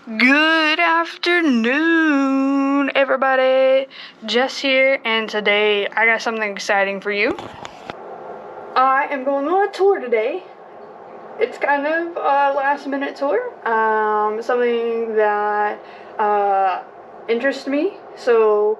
Good afternoon, everybody. Jess here, and today I got something exciting for you. I am going on a tour today. It's kind of a last-minute tour. Something that interests me, so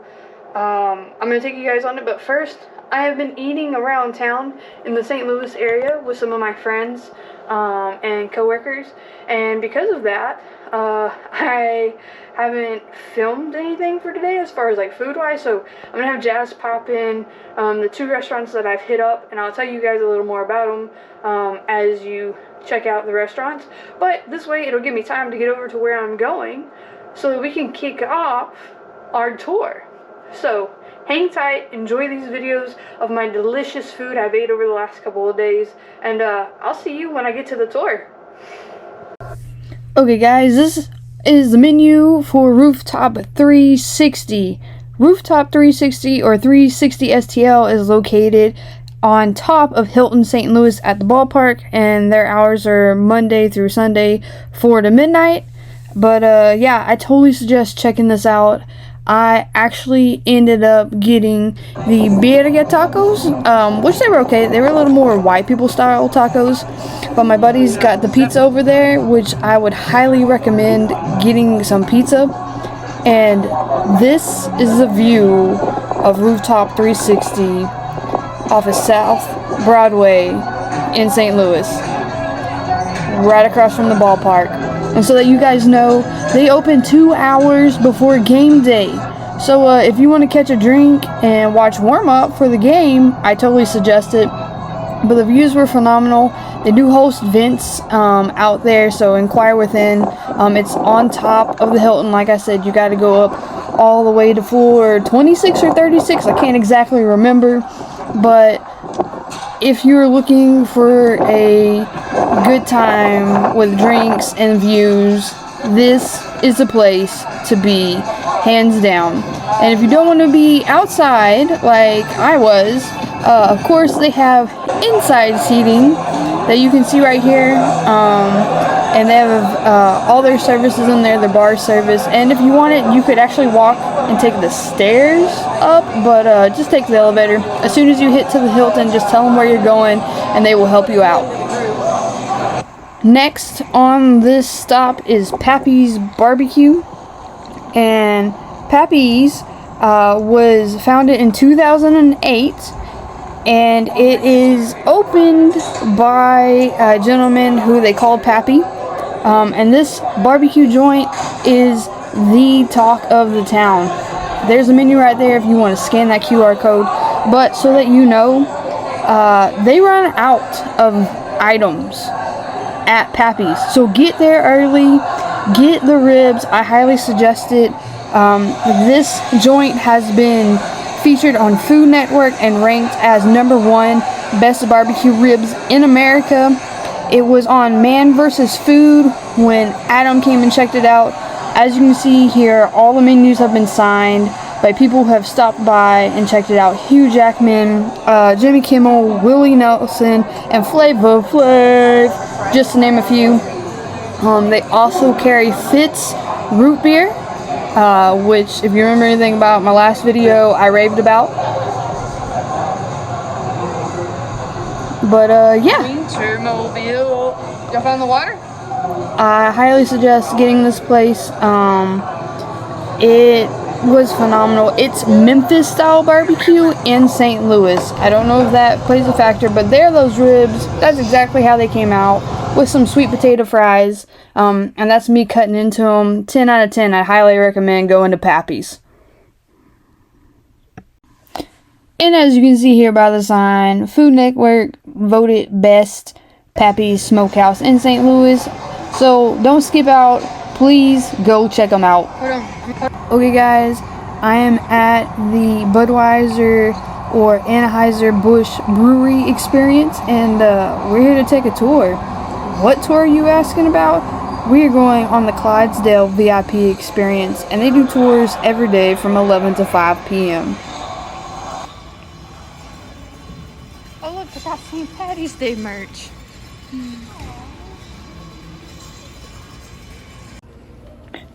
I'm going to take you guys on it. But first, I have been eating around town in the St. Louis area with some of my friends and coworkers, and because of that, I haven't filmed anything for today as far as like food wise, so I'm gonna have Jazz pop in the two restaurants that I've hit up, and I'll tell you guys a little more about them as you check out the restaurants. But this way it'll give me time to get over to where I'm going so that we can kick off our tour. So hang tight, enjoy these videos of my delicious food I've ate over the last couple of days, and I'll see you when I get to the tour. Okay guys, this is the menu for Rooftop 360. Rooftop 360 or 360 STL is located on top of Hilton St. Louis at the ballpark, and their hours are Monday through Sunday 4 to midnight. But yeah, I totally suggest checking this out. I actually ended up getting the birria tacos, which they were okay. They were a little more white people style tacos. But my buddies got the pizza over there, which I would highly recommend getting some pizza. And this is the view of Rooftop 360 off of South Broadway in St. Louis, right across from the ballpark. And so that you guys know, they open 2 hours before game day. So if you want to catch a drink and watch warm-up for the game, I totally suggest it. But the views were phenomenal. They do host events out there, so inquire within. It's on top of the Hilton. Like I said, you got to go up all the way to floor 26 or 36. I can't exactly remember. But if you're looking for a good time with drinks and views, this is the place to be, hands down. And if you don't want to be outside like I was, of course they have inside seating that you can see right here, and they have all their services in there, their bar service, and if you want it, you could actually walk and take the stairs up, but just take the elevator. As soon as you hit to the Hilton, just tell them where you're going and they will help you out. Next on this stop is Pappy's Barbecue, and Pappy's was founded in 2008, and it is opened by a gentleman who they called Pappy, and this barbecue joint is the talk of the town. There's a menu right there if you want to scan that QR code, but so that you know, they run out of items at Pappy's, so get there early, get the ribs. I highly suggest it. This joint has been featured on Food Network and ranked as #1 best barbecue ribs in America. It was on Man vs. Food when Adam came and checked it out. As you can see here, all the menus have been signed by people who have stopped by and checked it out. Hugh Jackman, Jimmy Kimmel, Willie Nelson, and Flavor Flav, just to name a few. They also carry Fitz root beer, which, if you remember anything about my last video, I raved about. But yeah. Wintermobile. Y'all found the water? I highly suggest getting this place. It was phenomenal. It's Memphis style barbecue in St. Louis. I don't know if that plays a factor, but there, those ribs, that's exactly how they came out, with some sweet potato fries, and that's me cutting into them. 10 out of 10. I highly recommend going to Pappy's. And as you can see here by the sign, Food Network voted best Pappy's Smokehouse in St. Louis. So don't skip out. Please go check them out. Okay guys, I am at the Budweiser or Anheuser-Busch Brewery Experience, and we're here to take a tour. What tour are you asking about? We are going on the Clydesdale VIP Experience, and they do tours every day from 11 to 5 p.m. Oh look, they got St. Patty's Day merch.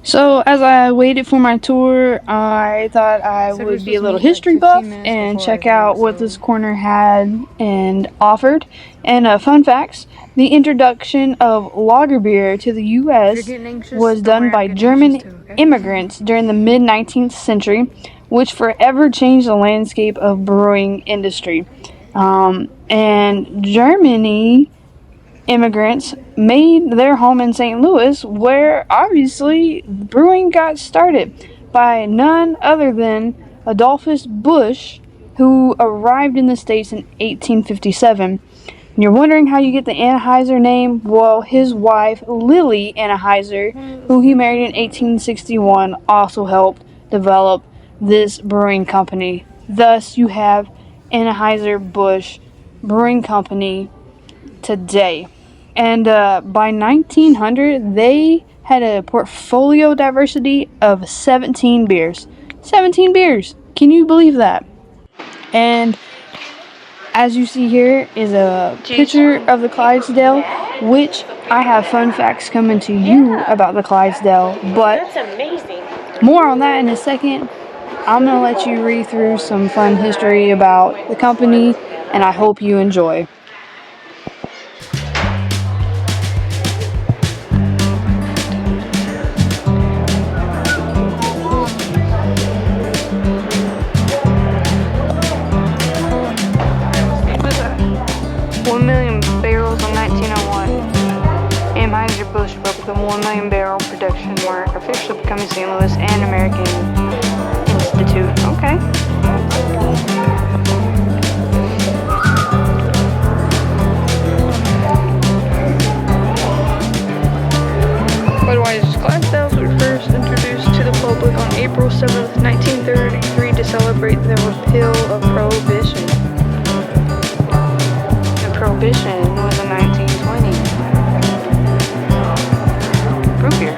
So as I waited for my tour, I thought I would be a little history buff and check out what this corner had and offered. And fun facts, the introduction of lager beer to the U.S. was done by German immigrants during the mid-19th century, which forever changed the landscape of brewing industry. And Germany immigrants made their home in St. Louis, where obviously brewing got started by none other than Adolphus Busch, who arrived in the States in 1857. And you're wondering how you get the Anheuser name? Well, his wife, Lily Anheuser, who he married in 1861, also helped develop this brewing company. Thus, you have Anheuser-Busch Brewing Company today. And by 1900, they had a portfolio diversity of 17 beers. 17 beers! Can you believe that? And as you see here is a picture of the Clydesdale, which I have fun facts coming to you about the Clydesdale, but That's amazing. More on that in a second. I'm going to let you read through some fun history about the company, and I hope you enjoy. What's that? 1 million barrels in 1901. Anheuser-Busch broke the 1 million barrel production mark, officially becoming St. Louis and American Institute. Okay. Budweiser's Clydesdales were first introduced to the public on April 7th, 1933 to celebrate the repeal of Prohibition. The Prohibition was in 1920. Root beer.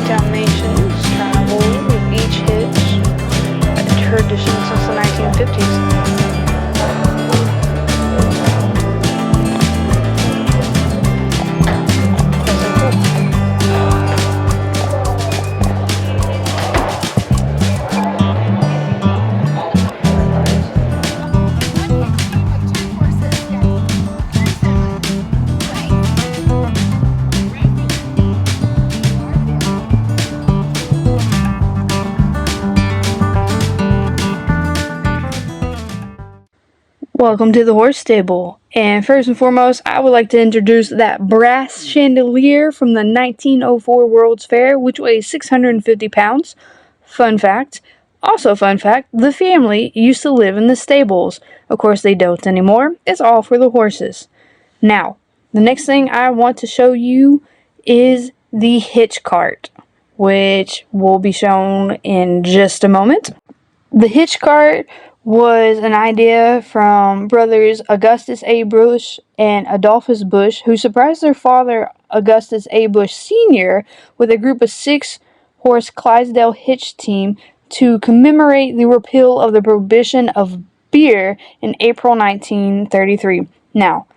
Dalmatians travel with each hitch, a tradition since the 1950s. Welcome to the horse stable, and first and foremost, I would like to introduce that brass chandelier from the 1904 World's Fair, which weighs 650 pounds. Fun fact. Also fun fact, the family used to live in the stables. Of course they don't anymore. It's all for the horses. Now, the next thing I want to show you is the hitch cart, which will be shown in just a moment. The hitch cart was an idea from brothers Augustus A. Busch and Adolphus Busch, who surprised their father, Augustus A. Busch Sr., with a group of 6-horse Clydesdale hitch team to commemorate the repeal of the prohibition of beer in April 1933. Now,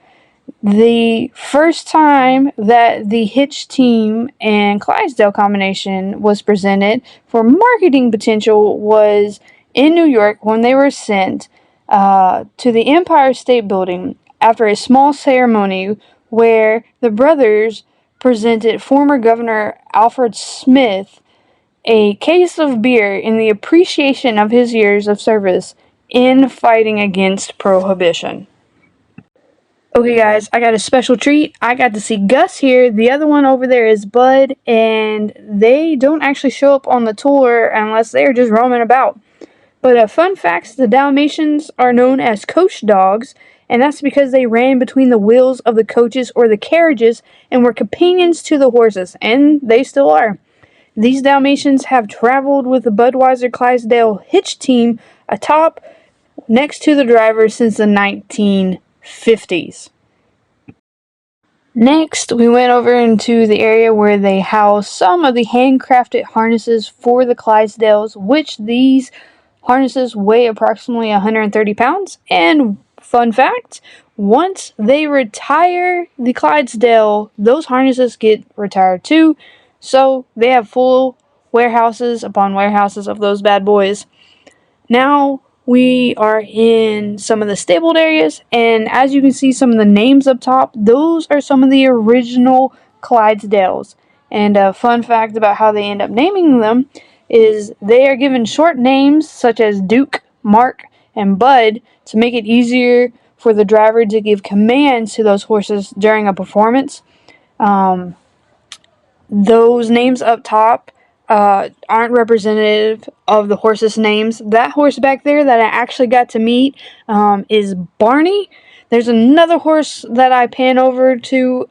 the first time that the hitch team and Clydesdale combination was presented for marketing potential was in New York when they were sent to the Empire State Building after a small ceremony where the brothers presented former Governor Alfred Smith a case of beer in the appreciation of his years of service in fighting against Prohibition. Okay guys, I got a special treat. I got to see Gus here. The other one over there is Bud, and they don't actually show up on the tour unless they're just roaming about. But fun facts, the Dalmatians are known as coach dogs, and that's because they ran between the wheels of the coaches or the carriages and were companions to the horses, and they still are. These Dalmatians have traveled with the Budweiser Clydesdale hitch team atop next to the driver since the 1950s. Next, we went over into the area where they house some of the handcrafted harnesses for the Clydesdales, which these harnesses weigh approximately 130 pounds, and fun fact, once they retire the Clydesdale, those harnesses get retired too. So they have full warehouses upon warehouses of those bad boys. Now we are in some of the stabled areas, and as you can see some of the names up top, those are some of the original Clydesdales. And a fun fact about how they end up naming them is they are given short names such as Duke, Mark, and Bud to make it easier for the driver to give commands to those horses during a performance. Those names up top aren't representative of the horses' names. That horse back there that I actually got to meet is Barney. There's another horse that I pan over to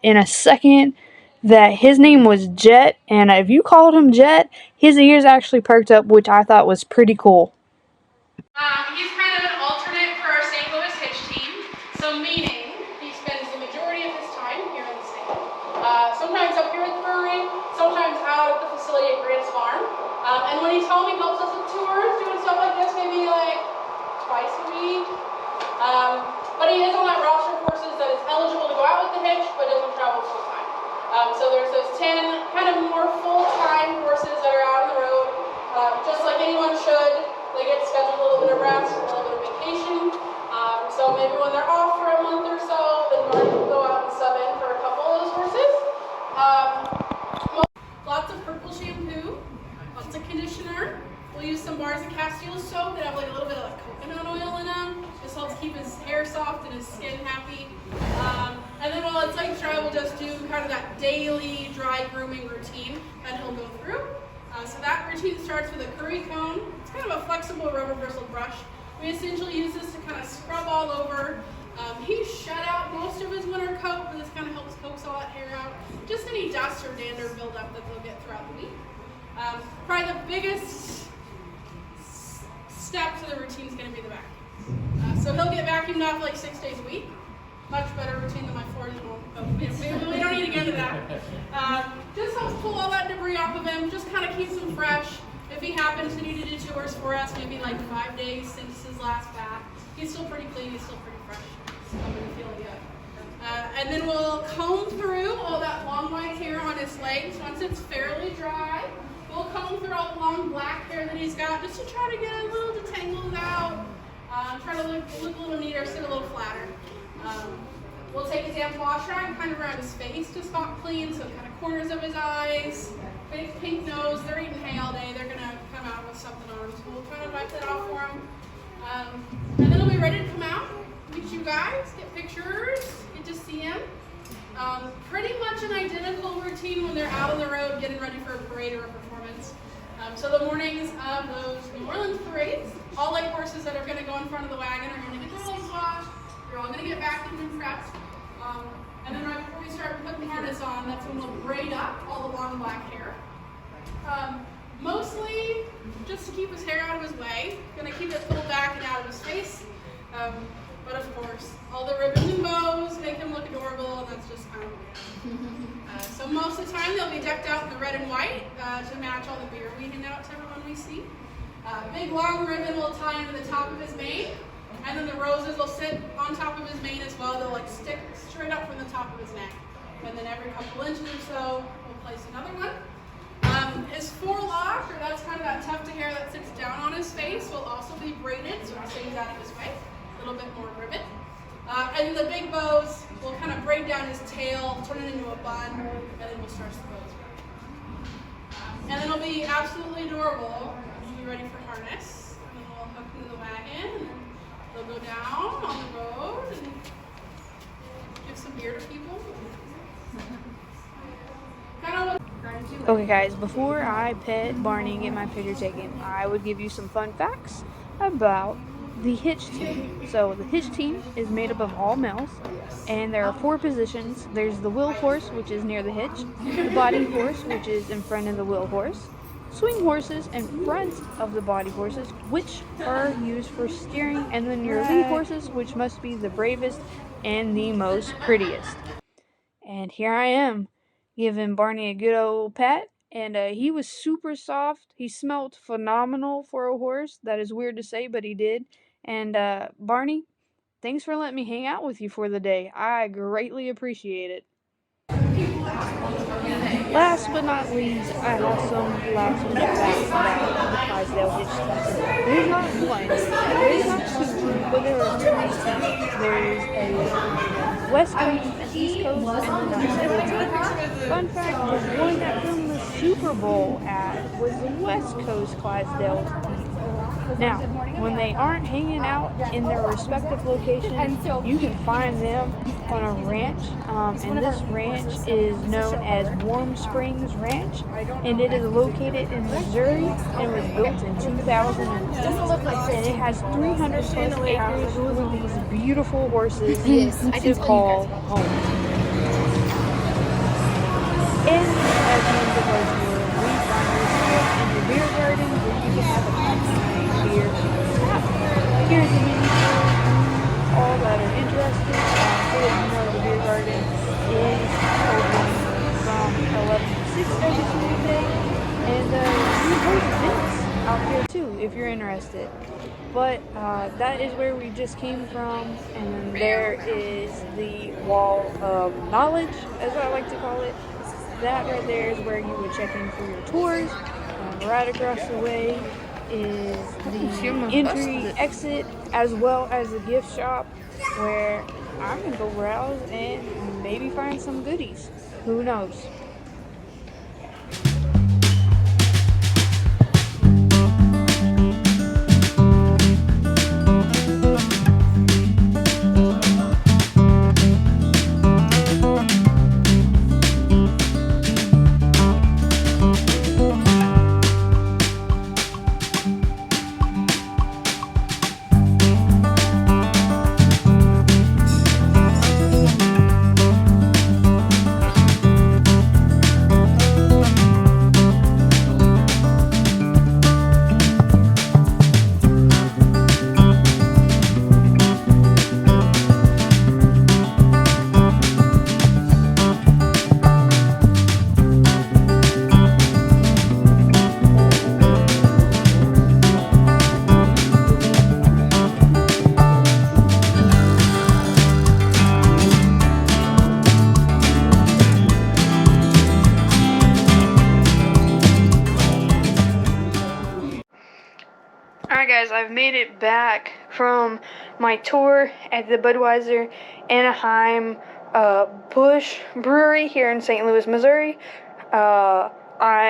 in a second that his name was Jet, and if you called him Jet, his ears actually perked up, which I thought was pretty cool. He's kind of an alternate for our St. Louis hitch team, so meaning he spends the majority of his time here in the state. Sometimes up here at the brewery, sometimes out at the facility at Grant's Farm. And when he's home, he helps us with tours, doing stuff like this, maybe like twice a week. But he is on that roster of horses that is eligible to go out with the hitch, but doesn't travel full time. So there's those 10 kind of more full-time horses that are out on the road, just like anyone should. They get scheduled a little bit of rest, a little bit of vacation. So maybe when they're off for a month or so, then Marty will go out and sub in for a couple of those horses. Lots of purple shampoo, lots of conditioner. We'll use some bars of Castile soap that have like a little bit of like coconut oil in them. This helps keep his hair soft and his skin happy. And then while it's like dry, we'll just do kind of that daily dry grooming routine that he'll go through. So that routine starts with a curry comb. It's kind of a flexible rubber bristled brush. We essentially use this to kind of scrub all over. He shed out most of his winter coat, but this kind of helps coax all that hair out. Just any dust or dander buildup that they'll get throughout the week. Probably the biggest step to the routine is going to be the vacuum. So he'll get vacuumed off like 6 days a week. Much better routine than my 4-year-old. We don't need to get into that. Just helps pull all that debris off of him, just kind of keeps him fresh. If he happens to need to do tours for us, maybe like 5 days since his last bath, he's still pretty clean, he's still pretty fresh. I'm going to feel good. And then we'll comb through all that long white hair on his legs. Once it's fairly dry, we'll comb through all the long black hair that he's got just to try to get a little detangles out, try to look a little neater, sit a little flatter. We'll take a damp wash rag kind of around his face to spot clean, so kind of corners of his eyes, big pink nose. They're eating hay all day. They're going to come out with something on them, so we'll kind of wipe that off for him. And then he'll be ready to come out, meet you guys, get pictures, get to see him. Pretty much an identical routine when they're out on the road getting ready for a parade or a performance. So the mornings of those New Orleans parades, all like horses that are going to go in front of the wagon are going to get their legs washed. You're all going to get vacuumed and prepped. And then right before we start putting the harness on, that's when we'll braid up all the long black hair. Mostly just to keep his hair out of his way. Going to keep it pulled back and out of his face. But of course, all the ribbons and bows make him look adorable, and that's just kind of weird. So most of the time they'll be decked out in the red and white to match all the beer we hand out to everyone we see. Big long ribbon will tie into the top of his mane. And then the roses will sit on top of his mane as well. They'll like stick straight up from the top of his neck. And then every couple inches or so, we'll place another one. His forelock, or that's kind of that tuft of hair that sits down on his face, will also be braided, so it stays out of his way. A little bit more ribbon. And then the big bows will kind of braid down his tail, turn it into a bun, and then we'll stretch the bows around. And then it'll be absolutely adorable. We'll be ready for harness. And then we'll hook into the wagon. They'll go down on the road and give some beer to people. Okay guys, before I pet Barney and get my picture taken, I would give you some fun facts about the hitch team. So the hitch team is made up of all males, and there are 4 positions. There's the wheel horse, which is near the hitch, the body horse, which is in front of the wheel horse, swing horses in front of the body horses, which are used for steering, and then your lead horses, which must be the bravest and the most prettiest. And here I am, giving Barney a good old pat, and he was super soft. He smelled phenomenal for a horse. That is weird to say, but he did. And Barney, thanks for letting me hang out with you for the day. I greatly appreciate it. Last but not least, I have some last minute facts about the Clydesdale Hitch Season. There's not one, there's not two, but there are three teams. There's a West Coast, an East Coast, and then a Middle team. Fun fact, the one that filmed the Super Bowl at was the West Coast Clydesdale team. Now, when they aren't hanging out in their respective locations, you can find them on a ranch, and this ranch is known as Warm Springs Ranch, and it is located in Missouri, and was built in 2008, and it has 300 plus acres with these beautiful horses to call home. And at the end of our tour, we find ourselves in the beer garden where you can have a complimentary beer tap. Here's the menu for all that are interested. So that you know, the beer garden is open from 11 to 6 every single day. And we host events out here too if you're interested. But that is where we just came from, and then there is the wall of knowledge, as I like to call it. That right there is where you would check in for your tours. Right across the way is the entry exit, as well as the gift shop, where I'm gonna go browse and maybe find some goodies. Who knows? Alright guys, I've made it back from my tour at the Budweiser Anaheim Busch Brewery here in St. Louis, Missouri. I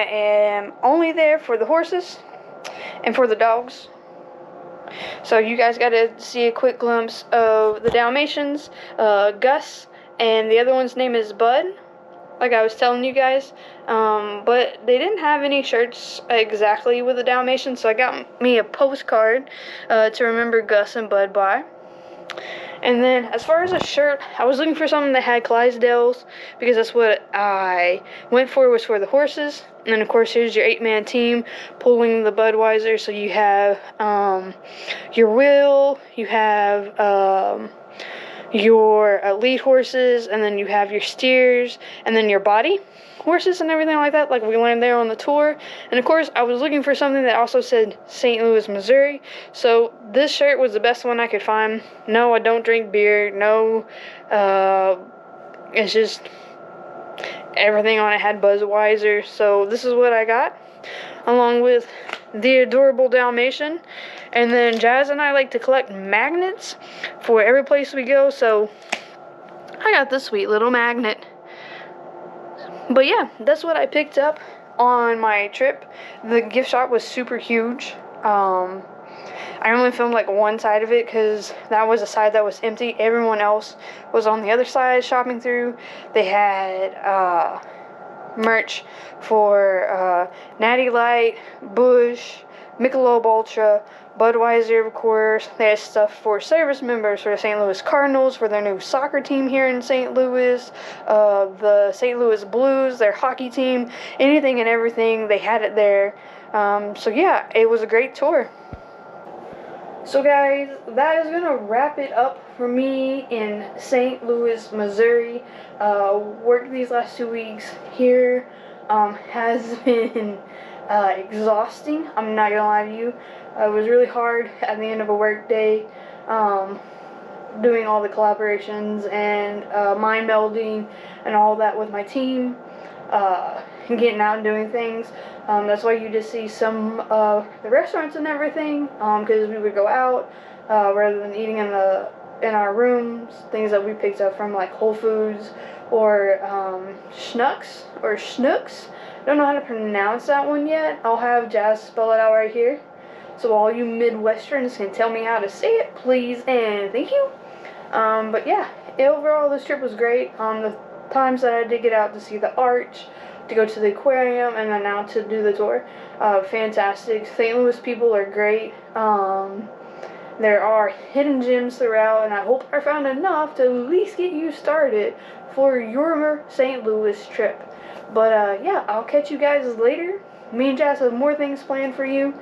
am only there for the horses and for the dogs. So you guys got to see a quick glimpse of the Dalmatians, Gus, and the other one's name is Bud, like I was telling you guys. But they didn't have any shirts exactly with the Dalmatians, so I got me a postcard to remember Gus and Bud by. And then as far as a shirt, I was looking for something that had Clydesdales, because that's what I went for, was for the horses. And then of course here's your 8-man team pulling the Budweiser. So you have your wheel, you have your lead horses, and then you have your steers, and then your body horses and everything like that, like we learned there on the tour. And of course I was looking for something that also said St. Louis, Missouri, so this shirt was the best one I could find. No, I don't drink beer. No, it's just everything on it had Budweiser, so this is what I got, along with the adorable Dalmatian. And then Jazz and I like to collect magnets for every place we go, so I got this sweet little magnet. But yeah, that's what I picked up on my trip. The gift shop was super huge. I only filmed like one side of it because that was a side that was empty. Everyone else was on the other side shopping through. They had merch for Natty Light, Busch, Michelob Ultra, Budweiser, of course. They had stuff for service members for the St. Louis Cardinals, for their new soccer team here in St. Louis, the St. Louis Blues, their hockey team, anything and everything, they had it there. So yeah, it was a great tour. So guys, that is going to wrap it up for me in St. Louis, Missouri. Work these last 2 weeks here has been exhausting. I'm not going to lie to you. It was really hard at the end of a work day. doing all the collaborations and mind melding and all that with my team, and getting out and doing things. That's why you just see some of the restaurants and everything, because we would go out rather than eating in our rooms, things that we picked up from like Whole Foods or Schnucks or Schnooks. Don't know how to pronounce that one yet. I'll have Jazz spell it out right here. So all you Midwesterns can tell me how to say it, please and thank you. But yeah, overall this trip was great. The times that I did get out to see the arch, to go to the aquarium, and then now to do the tour, fantastic. St. Louis people are great. There are hidden gems throughout, and I hope I found enough to at least get you started for your St. Louis trip. But yeah, I'll catch you guys later. Me and Jazz have more things planned for you.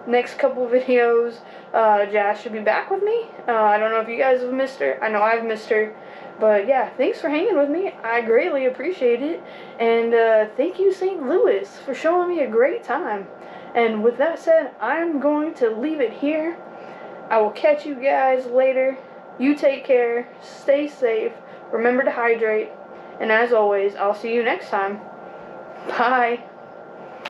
Next couple videos, Jazz should be back with me. I don't know if you guys have missed her. I know I've missed her. But yeah, thanks for hanging with me. I greatly appreciate it. And thank you, St. Louis, for showing me a great time. And with that said, I'm going to leave it here. I will catch you guys later. You take care. Stay safe. Remember to hydrate. And as always, I'll see you next time. Bye.